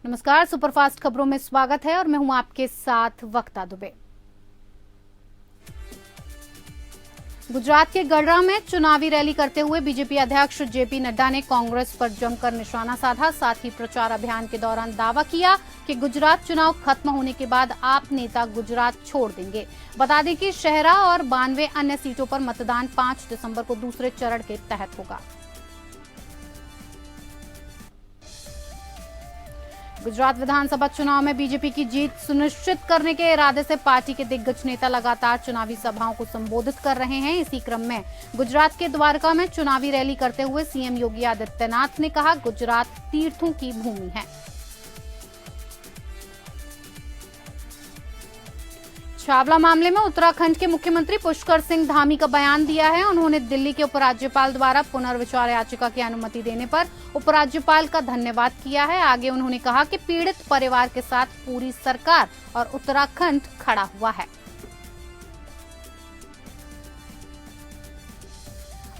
नमस्कार, सुपरफास्ट खबरों में स्वागत है और मैं हूं आपके साथ वक्ता दुबे। गुजरात के गढ़ा में चुनावी रैली करते हुए बीजेपी अध्यक्ष जेपी नड्डा ने कांग्रेस पर जमकर निशाना साधा। साथ ही प्रचार अभियान के दौरान दावा किया कि गुजरात चुनाव खत्म होने के बाद आप नेता गुजरात छोड़ देंगे। बता दें कि शहरा और 92 अन्य सीटों पर मतदान 5 दिसंबर को दूसरे चरण के तहत होगा। गुजरात विधानसभा चुनाव में बीजेपी की जीत सुनिश्चित करने के इरादे से पार्टी के दिग्गज नेता लगातार चुनावी सभाओं को संबोधित कर रहे हैं। इसी क्रम में गुजरात के द्वारका में चुनावी रैली करते हुए सीएम योगी आदित्यनाथ ने कहा, गुजरात तीर्थों की भूमि है। छावला मामले में उत्तराखंड के मुख्यमंत्री पुष्कर सिंह धामी का बयान दिया है। उन्होंने दिल्ली के उपराज्यपाल द्वारा पुनर्विचार याचिका की अनुमति देने पर उपराज्यपाल का धन्यवाद किया है। आगे उन्होंने कहा कि पीड़ित परिवार के साथ पूरी सरकार और उत्तराखंड खड़ा हुआ है।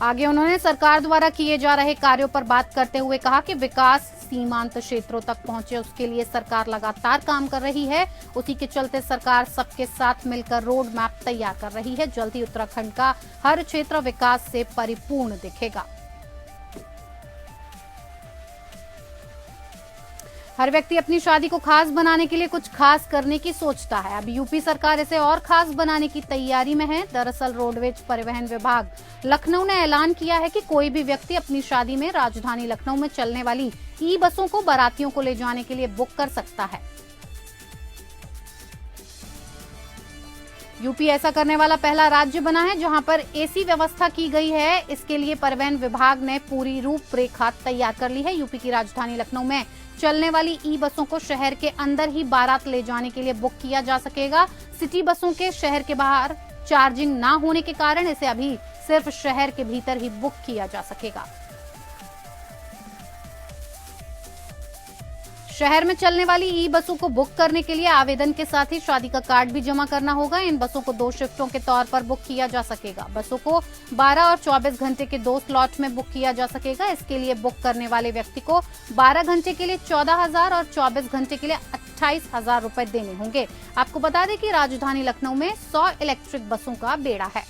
आगे उन्होंने सरकार द्वारा किए जा रहे कार्यों पर बात करते हुए कहा कि विकास सीमांत क्षेत्रों तक पहुंचे उसके लिए सरकार लगातार काम कर रही है। उसी के चलते सरकार सबके साथ मिलकर रोड मैप तैयार कर रही है। जल्द ही उत्तराखंड का हर क्षेत्र विकास से परिपूर्ण दिखेगा। हर व्यक्ति अपनी शादी को खास बनाने के लिए कुछ खास करने की सोचता है। अब यूपी सरकार इसे और खास बनाने की तैयारी में है। दरअसल रोडवेज परिवहन विभाग लखनऊ ने ऐलान किया है कि कोई भी व्यक्ति अपनी शादी में राजधानी लखनऊ में चलने वाली ई बसों को बारातियों को ले जाने के लिए बुक कर सकता है। यूपी ऐसा करने वाला पहला राज्य बना है जहां पर एसी व्यवस्था की गई है। इसके लिए परिवहन विभाग ने पूरी रूपरेखा तैयार कर ली है। यूपी की राजधानी लखनऊ में चलने वाली ई बसों को शहर के अंदर ही बारात ले जाने के लिए बुक किया जा सकेगा। सिटी बसों के शहर के बाहर चार्जिंग ना होने के कारण इसे अभी सिर्फ शहर के भीतर ही बुक किया जा सकेगा। शहर में चलने वाली ई बसों को बुक करने के लिए आवेदन के साथ ही शादी का कार्ड भी जमा करना होगा। इन बसों को 2 शिफ्टों के तौर पर बुक किया जा सकेगा। बसों को 12 और 24 घंटे के 2 स्लॉट में बुक किया जा सकेगा। इसके लिए बुक करने वाले व्यक्ति को 12 घंटे के लिए 14,000 और 24 घंटे के लिए 28,000 रुपए देने होंगे। आपको बता दें कि राजधानी लखनऊ में 100 इलेक्ट्रिक बसों का बेड़ा है।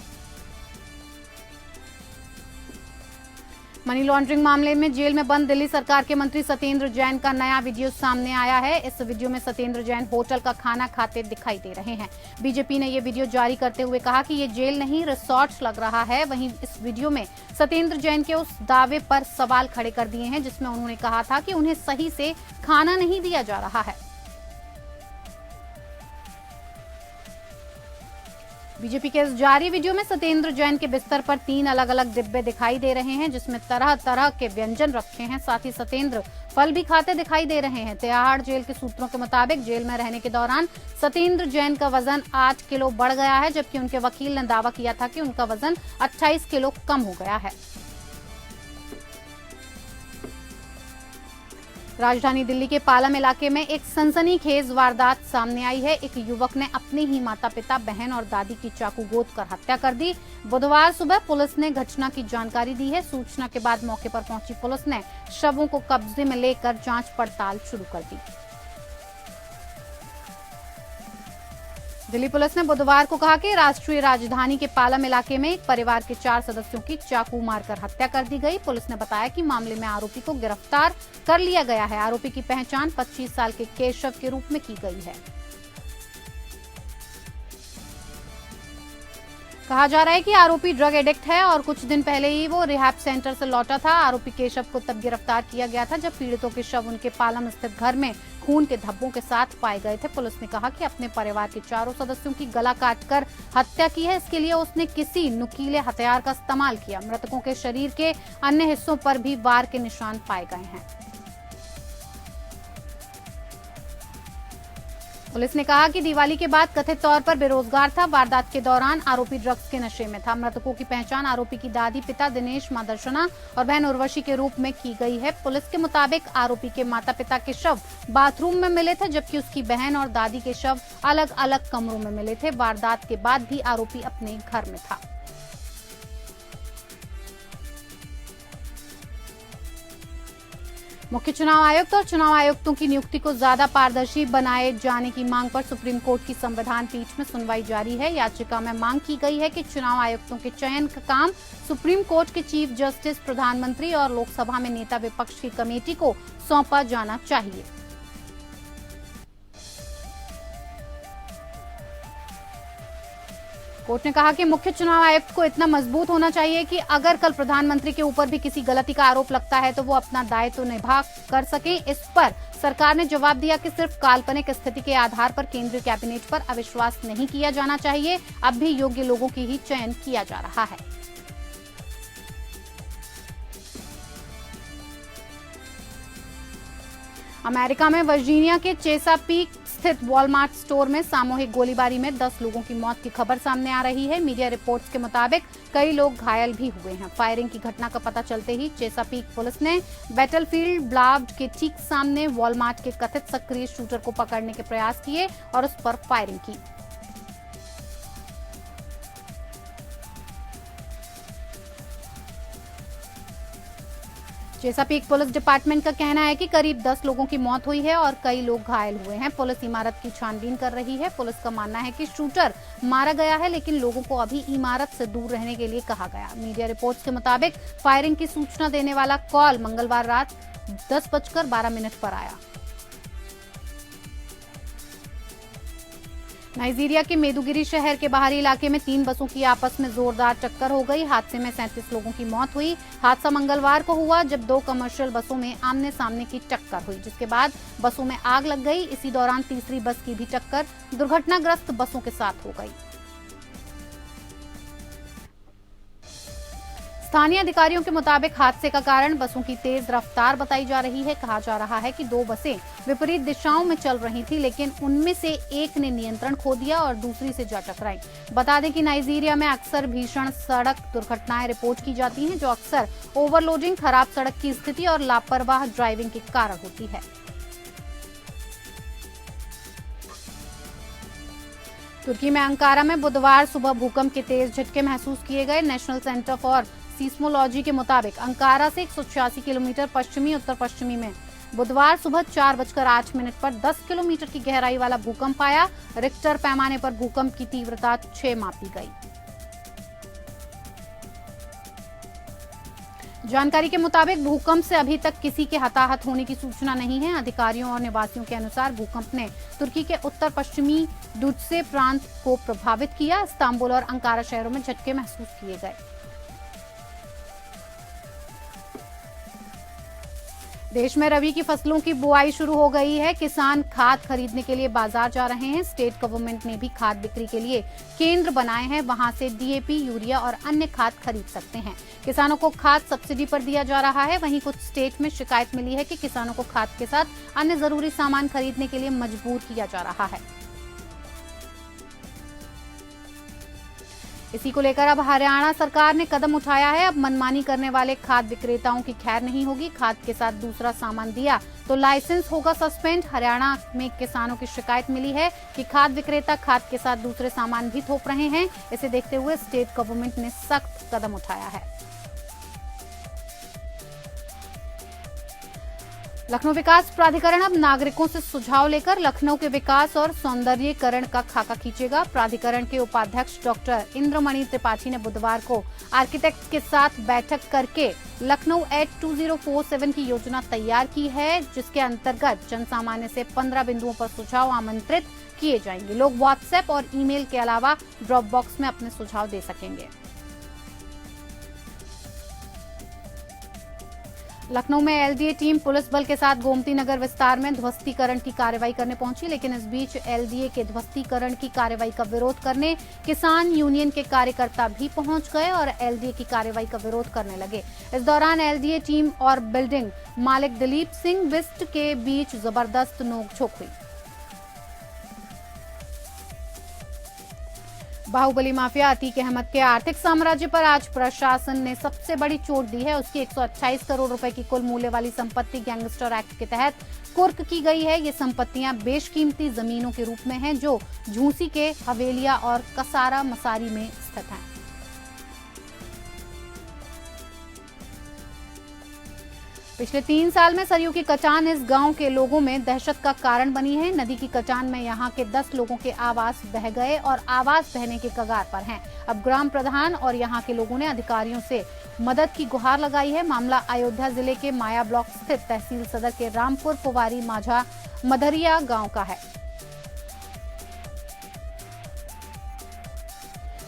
मनी लॉन्ड्रिंग मामले में जेल में बंद दिल्ली सरकार के मंत्री सत्येंद्र जैन का नया वीडियो सामने आया है। इस वीडियो में सत्येंद्र जैन होटल का खाना खाते दिखाई दे रहे हैं। बीजेपी ने ये वीडियो जारी करते हुए कहा कि ये जेल नहीं रिसोर्ट लग रहा है। वहीं इस वीडियो में सत्येंद्र जैन के उस दावे पर सवाल खड़े कर दिए हैं जिसमें उन्होंने कहा था कि उन्हें सही से खाना नहीं दिया जा रहा है। बीजेपी के इस जारी वीडियो में सत्येंद्र जैन के बिस्तर पर 3 अलग अलग डिब्बे दिखाई दे रहे हैं जिसमें तरह तरह के व्यंजन रखे हैं। साथ ही सत्येंद्र फल भी खाते दिखाई दे रहे हैं। तिहाड़ जेल के सूत्रों के मुताबिक जेल में रहने के दौरान सत्येंद्र जैन का वजन 8 किलो बढ़ गया है, जबकि उनके वकील ने दावा किया था कि उनका वजन 28 किलो कम हो गया है। राजधानी दिल्ली के पालम इलाके में एक सनसनीखेज वारदात सामने आई है। एक युवक ने अपने ही माता पिता, बहन और दादी की चाकू गोद कर हत्या कर दी। बुधवार सुबह पुलिस ने घटना की जानकारी दी है। सूचना के बाद मौके पर पहुंची पुलिस ने शवों को कब्जे में लेकर जांच पड़ताल शुरू कर दी। दिल्ली पुलिस ने बुधवार को कहा कि राष्ट्रीय राजधानी के पालम इलाके में एक परिवार के 4 सदस्यों की चाकू मारकर हत्या कर दी गई। पुलिस ने बताया कि मामले में आरोपी को गिरफ्तार कर लिया गया है। आरोपी की पहचान 25 साल के केशव के रूप में की गई है। कहा जा रहा है कि आरोपी ड्रग एडिक्ट है और कुछ दिन पहले ही वो रिहैब सेंटर से लौटा था। आरोपी केशव को तब गिरफ्तार किया गया था जब पीड़ितों के शव उनके पालम स्थित घर में खून के धब्बों के साथ पाए गए थे। पुलिस ने कहा कि अपने परिवार के 4 सदस्यों की गला काटकर हत्या की है। इसके लिए उसने किसी नुकीले हथियार का इस्तेमाल किया। मृतकों के शरीर के अन्य हिस्सों पर भी वार के निशान पाए गए हैं। पुलिस ने कहा कि दिवाली के बाद कथित तौर पर बेरोजगार था। वारदात के दौरान आरोपी ड्रग्स के नशे में था। मृतकों की पहचान आरोपी की दादी, पिता दिनेश, मां दर्शना और बहन उर्वशी के रूप में की गई है। पुलिस के मुताबिक आरोपी के माता पिता के शव बाथरूम में मिले थे, जबकि उसकी बहन और दादी के शव अलग अलग कमरों में मिले थे। वारदात के बाद भी आरोपी अपने घर में था। मुख्य चुनाव आयुक्त और चुनाव आयुक्तों की नियुक्ति को ज्यादा पारदर्शी बनाए जाने की मांग पर सुप्रीम कोर्ट की संविधान पीठ में सुनवाई जारी है। याचिका में मांग की गई है कि चुनाव आयुक्तों के चयन का काम सुप्रीम कोर्ट के चीफ जस्टिस, प्रधानमंत्री और लोकसभा में नेता विपक्ष की कमेटी को सौंपा जाना चाहिए। कोर्ट ने कहा कि मुख्य चुनाव आयुक्त को इतना मजबूत होना चाहिए कि अगर कल प्रधानमंत्री के ऊपर भी किसी गलती का आरोप लगता है तो वो अपना दायित्व निभा कर सके। इस पर सरकार ने जवाब दिया कि सिर्फ काल्पनिक स्थिति के आधार पर केंद्रीय कैबिनेट पर अविश्वास नहीं किया जाना चाहिए। अब भी योग्य लोगों की ही चयन किया जा रहा है। अमेरिका में वर्जीनिया के चेसापीक स्थित वॉलमार्ट स्टोर में सामूहिक गोलीबारी में 10 लोगों की मौत की खबर सामने आ रही है। मीडिया रिपोर्ट्स के मुताबिक कई लोग घायल भी हुए हैं। फायरिंग की घटना का पता चलते ही चेसापीक पुलिस ने बैटलफील्ड ब्लाव्ड के ठीक सामने वॉलमार्ट के कथित सक्रिय शूटर को पकड़ने के प्रयास किए और उस पर फायरिंग की। चेसापीक पुलिस डिपार्टमेंट का कहना है कि करीब 10 लोगों की मौत हुई है और कई लोग घायल हुए हैं। पुलिस इमारत की छानबीन कर रही है। पुलिस का मानना है कि शूटर मारा गया है, लेकिन लोगों को अभी इमारत से दूर रहने के लिए कहा गया। मीडिया रिपोर्ट्स के मुताबिक फायरिंग की सूचना देने वाला कॉल मंगलवार रात 10:12 पर आया। नाइजीरिया के मेदुगिरी शहर के बाहरी इलाके में 3 बसों की आपस में जोरदार टक्कर हो गई। हादसे में 37 लोगों की मौत हुई। हादसा मंगलवार को हुआ जब 2 कमर्शियल बसों में आमने सामने की टक्कर हुई, जिसके बाद बसों में आग लग गई। इसी दौरान तीसरी बस की भी टक्कर दुर्घटनाग्रस्त बसों के साथ हो गई। स्थानीय अधिकारियों के मुताबिक हादसे का कारण बसों की तेज रफ्तार बताई जा रही है। कहा जा रहा है कि 2 बसें विपरीत दिशाओं में चल रही थी, लेकिन उनमें से एक ने नियंत्रण खो दिया और दूसरी से जा टकराई। बता दें कि नाइजीरिया में अक्सर भीषण सड़क दुर्घटनाएं रिपोर्ट की जाती हैं, जो अक्सर ओवरलोडिंग, खराब सड़क की स्थिति और लापरवाह ड्राइविंग के कारण होती है। तुर्की में अंकारा में बुधवार सुबह भूकंप के तेज झटके महसूस किए गए। नेशनल सेंटर फॉर सीस्मोलॉजी के मुताबिक अंकारा से 186 किलोमीटर पश्चिमी उत्तर पश्चिमी में बुधवार सुबह 4:08 पर 10 किलोमीटर की गहराई वाला भूकंप आया। रिक्टर पैमाने पर भूकंप की तीव्रता 6 मापी गई। जानकारी के मुताबिक भूकंप से अभी तक किसी के हताहत होने की सूचना नहीं है। अधिकारियों और निवासियों के अनुसार भूकंप ने तुर्की के उत्तर पश्चिमी दुड्से प्रांत को प्रभावित किया। इस्तांबुल और अंकारा शहरों में झटके महसूस किए गए। देश में रबी की फसलों की बुआई शुरू हो गई है। किसान खाद खरीदने के लिए बाजार जा रहे हैं। स्टेट गवर्नमेंट ने भी खाद बिक्री के लिए केंद्र बनाए हैं। वहां से डीएपी, यूरिया और अन्य खाद खरीद सकते हैं। किसानों को खाद सब्सिडी पर दिया जा रहा है। वहीं कुछ स्टेट में शिकायत मिली है कि किसानों को खाद के साथ अन्य जरूरी सामान खरीदने के लिए मजबूर किया जा रहा है। इसी को लेकर अब हरियाणा सरकार ने कदम उठाया है। अब मनमानी करने वाले खाद विक्रेताओं की खैर नहीं होगी। खाद के साथ दूसरा सामान दिया तो लाइसेंस होगा सस्पेंड। हरियाणा में किसानों की शिकायत मिली है कि खाद विक्रेता खाद के साथ दूसरे सामान भी थोप रहे हैं। इसे देखते हुए स्टेट गवर्नमेंट ने सख्त कदम उठाया है। लखनऊ विकास प्राधिकरण अब नागरिकों से सुझाव लेकर लखनऊ के विकास और सौंदर्यीकरण का खाका खींचेगा। प्राधिकरण के उपाध्यक्ष डॉक्टर इंद्रमणि त्रिपाठी ने बुधवार को आर्किटेक्ट के साथ बैठक करके लखनऊ एट 2047 की योजना तैयार की है, जिसके अंतर्गत जनसामान्य से 15 बिंदुओं पर सुझाव आमंत्रित किए जाएंगे। लोग व्हाट्सएप और ईमेल के अलावा ड्रॉप बॉक्स में अपने सुझाव दे सकेंगे। लखनऊ में एलडीए टीम पुलिस बल के साथ गोमती नगर विस्तार में ध्वस्तीकरण की कार्रवाई करने पहुंची, लेकिन इस बीच एलडीए के ध्वस्तीकरण की कार्रवाई का विरोध करने किसान यूनियन के कार्यकर्ता भी पहुंच गए और एलडीए की कार्रवाई का विरोध करने लगे। इस दौरान एलडीए टीम और बिल्डिंग मालिक दिलीप सिंह बिस्ट के बीच जबरदस्त नोकझोंक हुई। बाहुबली माफिया अतीक अहमद के आर्थिक साम्राज्य पर आज प्रशासन ने सबसे बड़ी चोट दी है। उसकी 128 करोड़ रुपए की कुल मूल्य वाली संपत्ति गैंगस्टर एक्ट के तहत कुर्क की गई है। ये संपत्तियां बेशकीमती जमीनों के रूप में हैं, जो झूसी के हवेलिया और कसारा मसारी में स्थित हैं। पिछले 3 साल में सरयू की कटान इस गांव के लोगों में दहशत का कारण बनी है। नदी की कटान में यहां के 10 लोगों के आवास बह गए और आवास बहने के कगार पर हैं। अब ग्राम प्रधान और यहां के लोगों ने अधिकारियों से मदद की गुहार लगाई है। मामला अयोध्या जिले के माया ब्लॉक स्थित तहसील सदर के रामपुर फुवारी माझा मदरिया गाँव का है।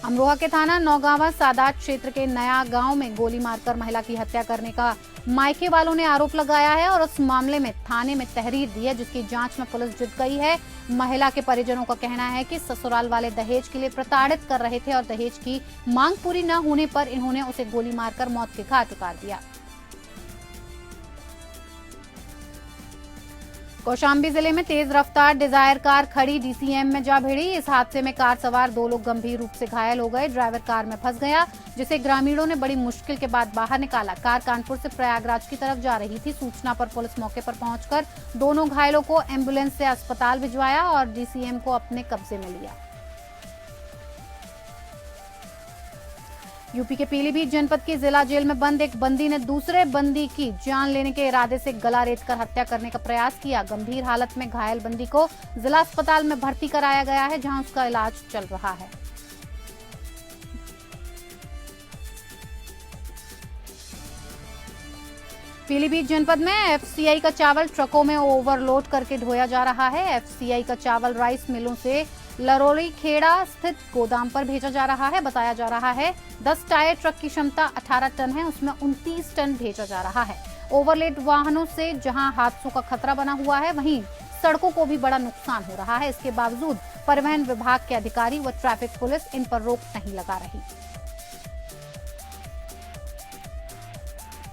अमरोहा के थाना नौगांवा सादात क्षेत्र के नया गांव में गोली मारकर महिला की हत्या करने का मायके वालों ने आरोप लगाया है और उस मामले में थाने में तहरीर दी है, जिसकी जांच में पुलिस जुट गई है। महिला के परिजनों का कहना है कि ससुराल वाले दहेज के लिए प्रताड़ित कर रहे थे और दहेज की मांग पूरी न होने पर इन्होंने उसे गोली मारकर मौत के घाट उतार दिया। कौशाम्बी जिले में तेज रफ्तार डिजायर कार खड़ी डीसीएम में जा भिड़ी। इस हादसे में कार सवार 2 लोग गंभीर रूप से घायल हो गए। ड्राइवर कार में फंस गया, जिसे ग्रामीणों ने बड़ी मुश्किल के बाद बाहर निकाला। कार कानपुर से प्रयागराज की तरफ जा रही थी। सूचना पर पुलिस मौके पर पहुंचकर दोनों घायलों को एम्बुलेंस से अस्पताल भिजवाया और डीसीएम को अपने कब्जे में लिया। यूपी के पीलीभीत जनपद की जिला जेल में बंद एक बंदी ने दूसरे बंदी की जान लेने के इरादे से गला रेतकर हत्या करने का प्रयास किया। गंभीर हालत में घायल बंदी को जिला अस्पताल में भर्ती कराया गया है, जहां उसका इलाज चल रहा है। पीलीभीत जनपद में एफसीआई का चावल ट्रकों में ओवरलोड करके ढोया जा रहा है। एफसीआई का चावल राइस मिलों से लरोली खेड़ा स्थित गोदाम पर भेजा जा रहा है। बताया जा रहा है 10 टायर ट्रक की क्षमता 18 टन है, उसमें 29 टन भेजा जा रहा है। ओवरलोड वाहनों से जहां हादसों का खतरा बना हुआ है, वहीं सड़कों को भी बड़ा नुकसान हो रहा है। इसके बावजूद परिवहन विभाग के अधिकारी व ट्रैफिक पुलिस इन पर रोक नहीं लगा रही।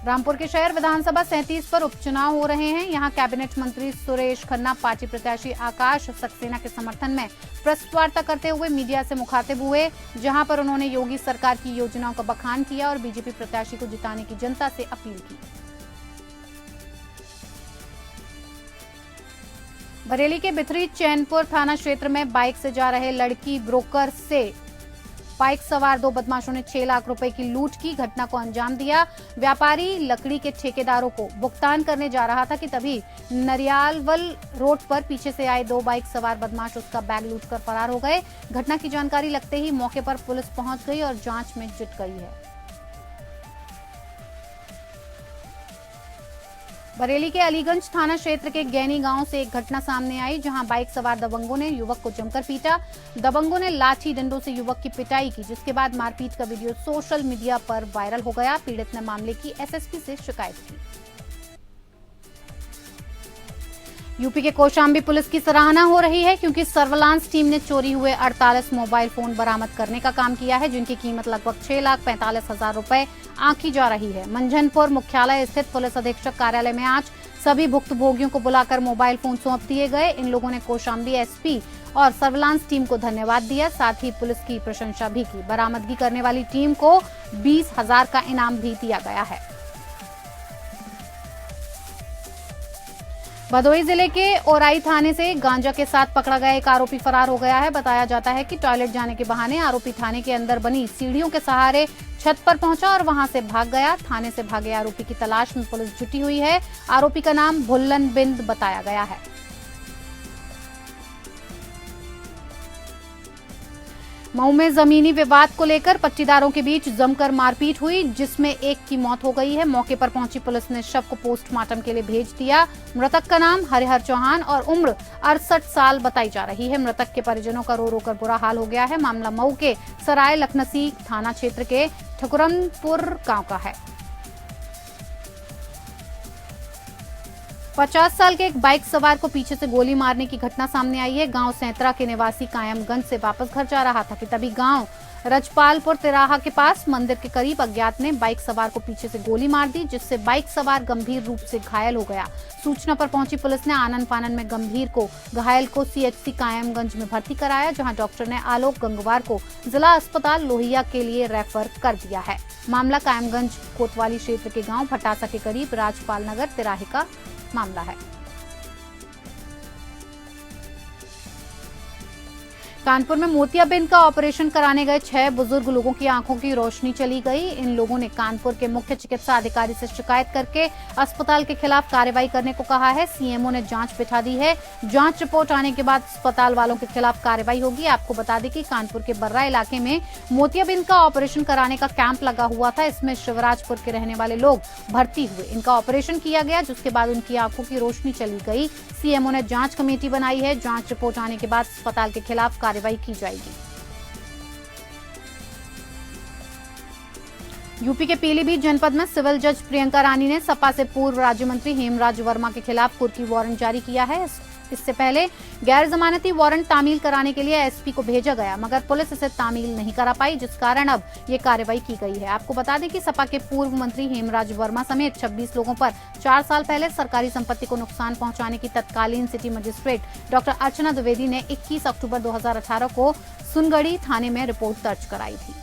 रामपुर के शहर विधानसभा 37 पर उपचुनाव हो रहे हैं। यहां कैबिनेट मंत्री सुरेश खन्ना पार्टी प्रत्याशी आकाश सक्सेना के समर्थन में प्रेस वार्ता करते हुए मीडिया से मुखातिब हुए, जहां पर उन्होंने योगी सरकार की योजनाओं का बखान किया और बीजेपी प्रत्याशी को जिताने की जनता से अपील की। बरेली के बिथरी चैनपुर थाना क्षेत्र में बाइक से जा रहे लड़की ब्रोकर से बाइक सवार 2 बदमाशों ने 6 लाख रुपए की लूट की घटना को अंजाम दिया। व्यापारी लकड़ी के ठेकेदारों को भुगतान करने जा रहा था कि तभी नरियालवल रोड पर पीछे से आए 2 बाइक सवार बदमाश उसका बैग लूटकर फरार हो गए। घटना की जानकारी लगते ही मौके पर पुलिस पहुंच गई और जांच में जुट गई है। बरेली के अलीगंज थाना क्षेत्र के गैनी गांव से एक घटना सामने आई, जहां बाइक सवार दबंगों ने युवक को जमकर पीटा। दबंगों ने लाठी डंडों से युवक की पिटाई की, जिसके बाद मारपीट का वीडियो सोशल मीडिया पर वायरल हो गया। पीड़ित ने मामले की एसएसपी से शिकायत की। यूपी के कौशाम्बी पुलिस की सराहना हो रही है, क्योंकि सर्विलांस टीम ने चोरी हुए 48 मोबाइल फोन बरामद करने का काम किया है, जिनकी कीमत लगभग 6,45,000 रुपए आंकी जा रही है। मंझनपुर मुख्यालय स्थित पुलिस अधीक्षक कार्यालय में आज सभी भुक्तभोगियों को बुलाकर मोबाइल फोन सौंप दिए गए। इन लोगों ने कौशाम्बी एसपी और सर्विलांस टीम को धन्यवाद दिया, साथ ही पुलिस की प्रशंसा भी की। बरामदगी करने वाली टीम को 20,000 का इनाम भी दिया गया है। भदोही जिले के ओराई थाने से गांजा के साथ पकड़ा गया एक आरोपी फरार हो गया है। बताया जाता है कि टॉयलेट जाने के बहाने आरोपी थाने के अंदर बनी सीढ़ियों के सहारे छत पर पहुंचा और वहां से भाग गया। थाने से भागे आरोपी की तलाश में पुलिस जुटी हुई है। आरोपी का नाम भुल्लन बिंद बताया गया है। मऊ में जमीनी विवाद को लेकर पट्टीदारों के बीच जमकर मारपीट हुई, जिसमें एक की मौत हो गई है। मौके पर पहुंची पुलिस ने शव को पोस्टमार्टम के लिए भेज दिया। मृतक का नाम हरिहर चौहान और उम्र 68 साल बताई जा रही है। मृतक के परिजनों का रो रो कर बुरा हाल हो गया है। मामला मऊ के सराय लखनसी थाना क्षेत्र के ठकुरमपुर गांव का है। 50 साल के एक बाइक सवार को पीछे से गोली मारने की घटना सामने आई है। गांव सैंतरा के निवासी कायमगंज से वापस घर जा रहा था कि तभी गांव रजपालपुर तिराहा के पास मंदिर के करीब अज्ञात ने बाइक सवार को पीछे से गोली मार दी, जिससे बाइक सवार गंभीर रूप से घायल हो गया। सूचना पर पहुंची पुलिस ने आनन फानन में गंभीर को घायल को सीएचसी कायमगंज में भर्ती कराया, जहां डॉक्टर ने आलोक गंगवार को जिला अस्पताल लोहिया के लिए रेफर कर दिया है। मामला कायमगंज कोतवाली क्षेत्र के गाँव भटासा के करीब राजपाल नगर तिराहे का मामला है। कानपुर में मोतियाबिंद का ऑपरेशन कराने गए 6 बुजुर्ग लोगों की आंखों की रोशनी चली गई। इन लोगों ने कानपुर के मुख्य चिकित्सा अधिकारी से शिकायत करके अस्पताल के खिलाफ कार्रवाई करने को कहा है। सीएमओ ने जांच बिठा दी है। जांच रिपोर्ट आने के बाद अस्पताल वालों के खिलाफ कार्रवाई होगी। आपको बता दें कि कानपुर के बर्रा इलाके में मोतियाबिंद का ऑपरेशन कराने का कैंप लगा हुआ था। इसमें शिवराजपुर के रहने वाले लोग भर्ती हुए। इनका ऑपरेशन किया गया, जिसके बाद उनकी आंखों की रोशनी चली गई। सीएमओ ने जांच कमेटी बनाई है। जांच रिपोर्ट आने के बाद अस्पताल के खिलाफ कार्रवाई की जाएगी। यूपी के पीलीभीत जनपद में सिविल जज प्रियंका रानी ने सपा से पूर्व राज्य मंत्री हेमराज वर्मा के खिलाफ कुर्की वारंट जारी किया है। इससे पहले गैर जमानती वारंट तामील कराने के लिए एसपी को भेजा गया, मगर पुलिस इसे तामील नहीं करा पाई, जिस कारण अब ये कार्रवाई की गई है। आपको बता दें कि सपा के पूर्व मंत्री हेमराज वर्मा समेत 26 लोगों पर 4 साल पहले सरकारी संपत्ति को नुकसान पहुंचाने की तत्कालीन सिटी मजिस्ट्रेट डॉक्टर अर्चना द्विवेदी ने 21 अक्टूबर 2018 को सुनगढ़ी थाने में रिपोर्ट दर्ज कराई थी।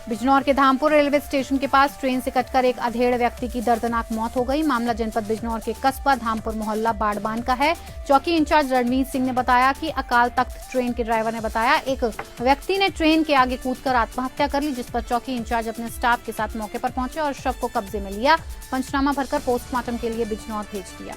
बिजनौर के धामपुर रेलवे स्टेशन के पास ट्रेन से कटकर एक अधेड़ व्यक्ति की दर्दनाक मौत हो गई। मामला जनपद बिजनौर के कस्बा धामपुर मोहल्ला बाड़बान का है। चौकी इंचार्ज रणवीर सिंह ने बताया कि अकाल तख्त ट्रेन के ड्राइवर ने बताया एक व्यक्ति ने ट्रेन के आगे कूदकर आत्महत्या कर ली, जिस पर चौकी इंचार्ज अपने स्टाफ के साथ मौके पर पहुंचे और शव को कब्जे में लिया। पंचनामा भरकर पोस्टमार्टम के लिए बिजनौर भेज दिया।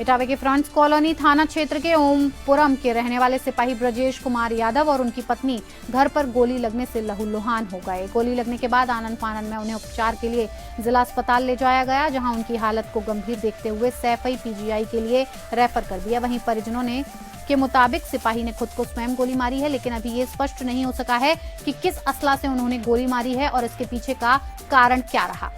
इटावा के फ्रंट्स कॉलोनी थाना क्षेत्र के ओमपुरम के रहने वाले सिपाही ब्रजेश कुमार यादव और उनकी पत्नी घर पर गोली लगने से लहूलुहान हो गए। गोली लगने के बाद आनंद फानन में उन्हें उपचार के लिए जिला अस्पताल ले जाया गया, जहां उनकी हालत को गंभीर देखते हुए सैफई पीजीआई के लिए रेफर कर दिया। वहीं परिजनों ने के मुताबिक सिपाही ने खुद को स्वयं गोली मारी है, लेकिन अभी ये स्पष्ट नहीं हो सका है कि किस असला से उन्होंने गोली मारी है और इसके पीछे का कारण क्या रहा।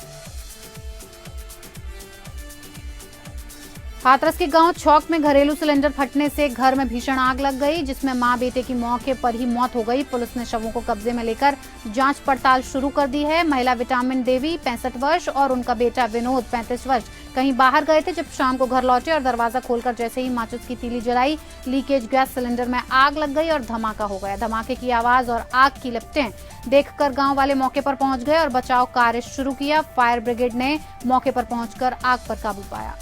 हाथरस के गांव चौक में घरेलू सिलेंडर फटने से घर में भीषण आग लग गई, जिसमें मां बेटे की मौके पर ही मौत हो गई। पुलिस ने शवों को कब्जे में लेकर जांच पड़ताल शुरू कर दी है। महिला विटामिन देवी 65 वर्ष और उनका बेटा विनोद 35 वर्ष कहीं बाहर गए थे। जब शाम को घर लौटे और दरवाजा खोलकर जैसे ही माचिस की तीली जलाई, लीकेज गैस सिलेंडर में आग लग गई और धमाका हो गया। धमाके की आवाज और आग की लपटें देखकर गांव वाले मौके पर पहुंच गए और बचाव कार्य शुरू किया। फायर ब्रिगेड ने मौके पर पहुंचकर आग पर काबू पाया।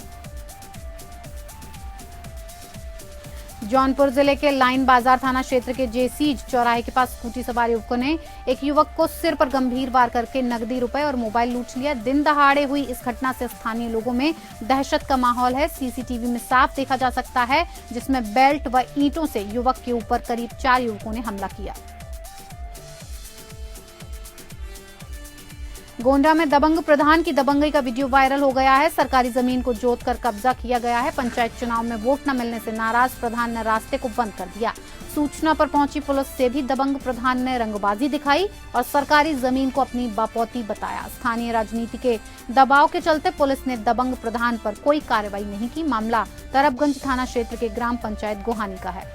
जौनपुर जिले के लाइन बाजार थाना क्षेत्र के जेसीज चौराहे के पास स्कूटी सवार युवकों ने एक युवक को सिर पर गंभीर वार करके नकदी रुपए और मोबाइल लूट लिया। दिन दहाड़े हुई इस घटना से स्थानीय लोगों में दहशत का माहौल है। सीसीटीवी में साफ देखा जा सकता है, जिसमें बेल्ट व ईंटों से युवक के ऊपर करीब 4 युवकों ने हमला किया। गोंडा में दबंग प्रधान की दबंगई का वीडियो वायरल हो गया है। सरकारी जमीन को जोतकर कब्जा किया गया है। पंचायत चुनाव में वोट न मिलने से नाराज प्रधान ने रास्ते को बंद कर दिया। सूचना पर पहुंची पुलिस से भी दबंग प्रधान ने रंगबाजी दिखाई और सरकारी जमीन को अपनी बापौती बताया। स्थानीय राजनीति के दबाव के चलते पुलिस ने दबंग प्रधान पर कोई कार्रवाई नहीं की। मामला तरबगंज थाना क्षेत्र के ग्राम पंचायत गोहानी का है।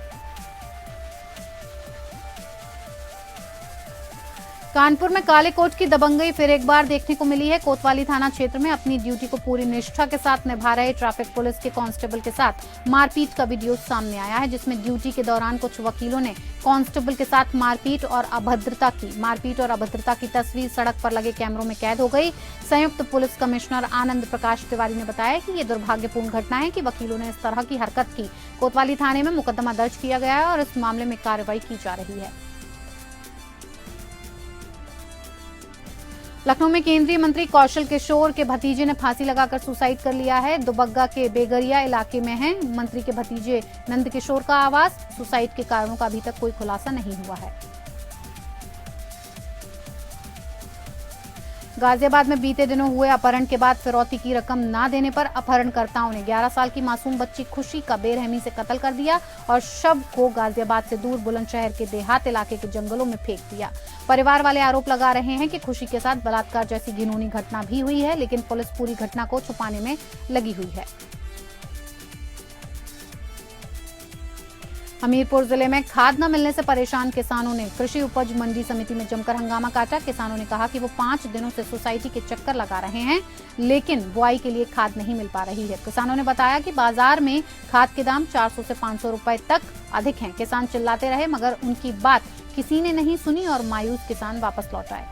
कानपुर में काले कोट की दबंगई फिर एक बार देखने को मिली है। कोतवाली थाना क्षेत्र में अपनी ड्यूटी को पूरी निष्ठा के साथ निभा रहे ट्रैफिक पुलिस के कांस्टेबल के साथ मारपीट का वीडियो सामने आया है, जिसमें ड्यूटी के दौरान कुछ वकीलों ने कांस्टेबल के साथ मारपीट और अभद्रता की तस्वीर सड़क पर लगे कैमरों में कैद हो गई। संयुक्त पुलिस कमिश्नर आनंद प्रकाश तिवारी ने बताया कि ये दुर्भाग्यपूर्ण घटना है कि वकीलों ने इस तरह की हरकत की। कोतवाली थाने में मुकदमा दर्ज किया गया है और इस मामले में कार्रवाई की जा रही है। लखनऊ में केंद्रीय मंत्री कौशल किशोर के भतीजे ने फांसी लगाकर सुसाइड कर लिया है। दुबग्गा के बेगरिया इलाके में है मंत्री के भतीजे नंद किशोर का आवास। सुसाइड के कारणों का अभी तक कोई खुलासा नहीं हुआ है। गाजियाबाद में बीते दिनों हुए अपहरण के बाद फिरौती की रकम न देने पर अपहरणकर्ताओं ने 11 साल की मासूम बच्ची खुशी का बेरहमी से कत्ल कर दिया और शव को गाजियाबाद से दूर बुलंदशहर के देहात इलाके के जंगलों में फेंक दिया। परिवार वाले आरोप लगा रहे हैं कि खुशी के साथ बलात्कार जैसी घिनौनी घटना भी हुई है, लेकिन पुलिस पूरी घटना को छुपाने में लगी हुई है। हमीरपुर जिले में खाद न मिलने से परेशान किसानों ने कृषि उपज मंडी समिति में जमकर हंगामा काटा। किसानों ने कहा कि वो 5 दिनों से सोसाइटी के चक्कर लगा रहे हैं, लेकिन बुआई के लिए खाद नहीं मिल पा रही है। किसानों ने बताया कि बाजार में खाद के दाम 400 से 500 रुपए तक अधिक हैं। किसान चिल्लाते रहे, मगर उनकी बात किसी ने नहीं सुनी और मायूस किसान वापस लौट आए।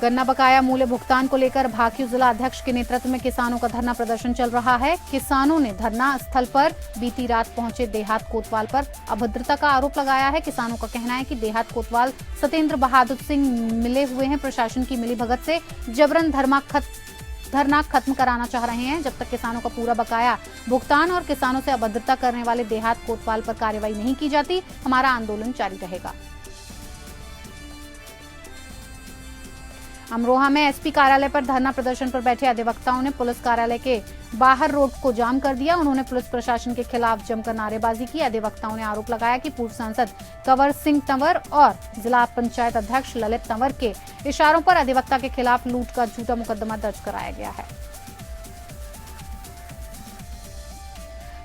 गन्ना बकाया मूल्य भुगतान को लेकर भाकियू जिला अध्यक्ष के नेतृत्व में किसानों का धरना प्रदर्शन चल रहा है। किसानों ने धरना स्थल पर बीती रात पहुंचे देहात कोतवाल पर अभद्रता का आरोप लगाया है। किसानों का कहना है कि देहात कोतवाल सत्येंद्र बहादुर सिंह मिले हुए हैं, प्रशासन की मिलीभगत से जबरन धरना खत्म कराना चाह रहे हैं। जब तक किसानों का पूरा बकाया भुगतान और किसानों से अभद्रता करने वाले देहात कोतवाल पर कार्रवाई नहीं की जाती, हमारा आंदोलन जारी रहेगा। अमरोहा में एसपी कार्यालय पर धरना प्रदर्शन पर बैठे अधिवक्ताओं ने पुलिस कार्यालय के बाहर रोड को जाम कर दिया। उन्होंने पुलिस प्रशासन के खिलाफ जमकर नारेबाजी की। अधिवक्ताओं ने आरोप लगाया कि पूर्व सांसद कंवर सिंह तंवर और जिला पंचायत अध्यक्ष ललित तंवर के इशारों पर अधिवक्ता के खिलाफ लूट का झूठा मुकदमा दर्ज कराया गया है।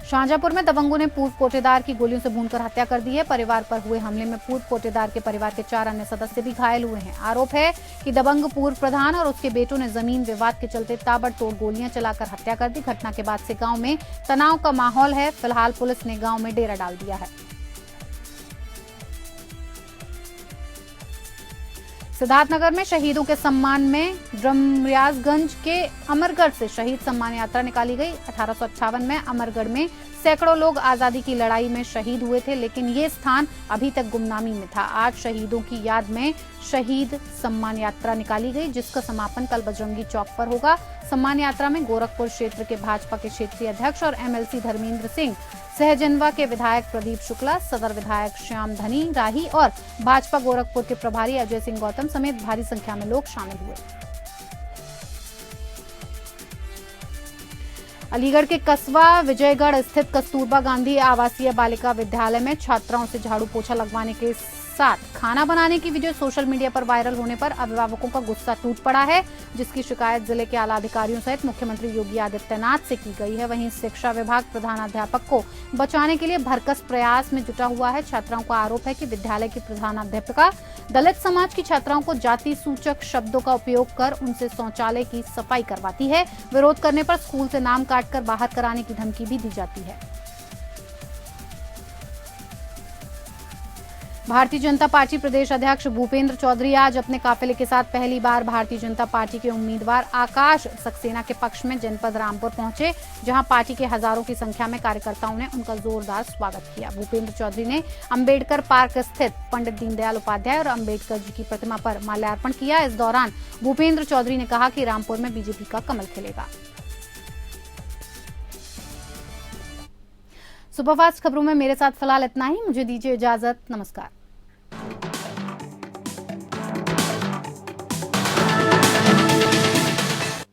शाहजहांपुर में दबंगों ने पूर्व कोटेदार की गोलियों से भूनकर हत्या कर दी है। परिवार पर हुए हमले में पूर्व कोटेदार के परिवार के 4 अन्य सदस्य भी घायल हुए हैं। आरोप है कि दबंग पूर्व प्रधान और उसके बेटों ने जमीन विवाद के चलते ताबड़तोड़ गोलियां चलाकर हत्या कर दी। घटना के बाद से गांव में तनाव का माहौल है। फिलहाल पुलिस ने गांव में डेरा डाल दिया है। सिद्धार्थनगर में शहीदों के सम्मान में ड्रमरियाजगंज के अमरगढ़ से शहीद सम्मान यात्रा निकाली गई। 1858 में अमरगढ़ में सैकड़ों लोग आजादी की लड़ाई में शहीद हुए थे, लेकिन ये स्थान अभी तक गुमनामी में था। आज शहीदों की याद में शहीद सम्मान यात्रा निकाली गई, जिसका समापन कल बजरंगी चौक पर होगा। सम्मान यात्रा में गोरखपुर क्षेत्र के भाजपा के क्षेत्रीय अध्यक्ष और एमएलसी धर्मेंद्र सिंह, सहजनवा के विधायक प्रदीप शुक्ला, सदर विधायक श्याम धनी राही और भाजपा गोरखपुर के प्रभारी अजय सिंह गौतम समेत भारी संख्या में लोग शामिल हुए। अलीगढ़ के कस्बा विजयगढ़ स्थित कस्तूरबा गांधी आवासीय बालिका विद्यालय में छात्राओं से झाड़ू पोछा लगवाने के साथ खाना बनाने की वीडियो सोशल मीडिया पर वायरल होने पर अभिभावकों का गुस्सा टूट पड़ा है, जिसकी शिकायत जिले के आला अधिकारियों सहित मुख्यमंत्री योगी आदित्यनाथ से की गई है। वहीं शिक्षा विभाग प्रधानाध्यापक को बचाने के लिए भरकस प्रयास में जुटा हुआ है। छात्राओं का आरोप है कि विद्यालय की प्रधानाध्यापिका दलित समाज की छात्राओं को जाति सूचक शब्दों का उपयोग कर उनसे शौचालय की सफाई करवाती है। विरोध करने पर स्कूल से नाम काटकर बाहर कराने की धमकी भी दी जाती है। भारतीय जनता पार्टी प्रदेश अध्यक्ष भूपेंद्र चौधरी आज अपने काफिले के साथ पहली बार भारतीय जनता पार्टी के उम्मीदवार आकाश सक्सेना के पक्ष में जनपद रामपुर पहुंचे, जहां पार्टी के हजारों की संख्या में कार्यकर्ताओं ने उनका जोरदार स्वागत किया। भूपेंद्र चौधरी ने अंबेडकर पार्क स्थित पंडित दीनदयाल उपाध्याय और अंबेडकर जी की प्रतिमा पर माल्यार्पण किया। इस दौरान भूपेंद्र चौधरी ने कहा कि रामपुर में बीजेपी का कमल खिलेगा। सुपरफास्ट खबरों में मेरे साथ फिलहाल इतना ही। मुझे दीजिए इजाजत। नमस्कार।